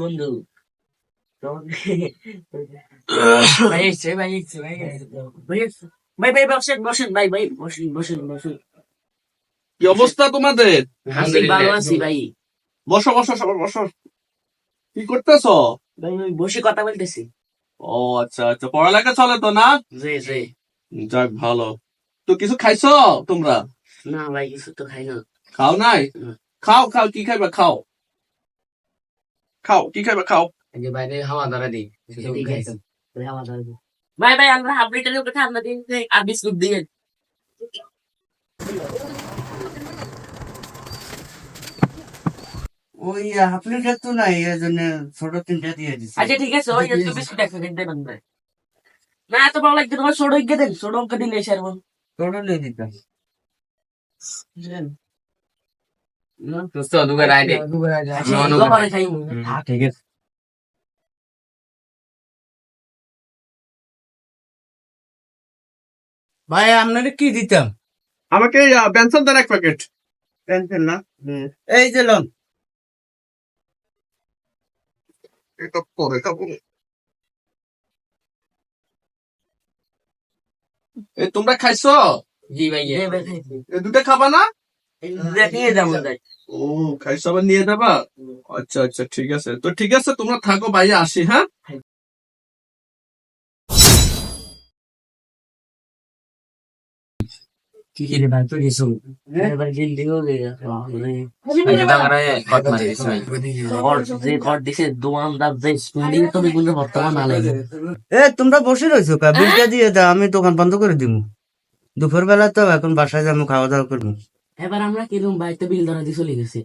বন্ধু ভাই এসছে ভাই এসছে ভাই ভাই এসছে। ভাই ভাই বসেন বসেন ভাই ভাই বসেন বসেন বসেন। কি অবস্থা তোমাদের? আছি ভালো আছি ভাই। বসো বসো সবার বসো। কি করতেছো? ভাই ওই বসে কথা বলতেছি। ও আচ্ছা আচ্ছা, পড়ালেখা চলে তো না? জি জি। যাক ভালো। তো কিছু খাইছো তোমরা? না ভাই কিছু তো খাই না। খাও নাই? না। খাও খাও, কি খাইবা খাও। খাও কি খাইবা খাও। বাইরে হাওয়া ধরা দিই। ভাই ভাই আমরা হাফ লিটারের উপরে ঠান্ডা দিন আর বিস্কুট দিয়ে। ওই হাফ লিটার তো নাই, এই জন্য ছোট 3টা দিয়ে দিচ্ছি। আচ্ছা ঠিক আছে ওই একটু বিস্কুট একটা দিন দেবেন ভাই। না এত ভালো লাগছে তোমার ছোট ইকে দেন, ছোট অঙ্ক দিলে এসে আরবো। ছোট নিয়ে দিতাম। দোকানে খাই। ঠিক আছে। ভাই আপনারে কি দিতাম? আমাকে পেন্সিল দেন 1 প্যাকেট। পেন্সিল না, এই যে লন। এটা পরে খাবো। এই তোমরা খাইছো? জি ভাই এই দুটো খাবা না? নিয়ে যাবো যাই। ও খাইছো আবার নিয়ে যাবা? আচ্ছা আচ্ছা ঠিক আছে, তো ঠিক আছে তোমরা থাকো, বাইরে আসি হ্যাঁ। কি রে ভাই তো কিছু এবার গিল্লি হয়ে গেছে যে কর দিছে দোকানদার যে স্টুডিও তো বেগুনে বর্তমান না লাগে। এ তোমরা বসে রয়েছো কা? বিলটা দিয়ে দাও, আমি দোকান বন্ধ করে দিব। দুপুর বেলা তো এখন বাসায় যাবো, খাওয়া দাওয়া করবো। এবার আমরা কিরম ভাই তো বিল ধরা দিয়ে চলে গেছে।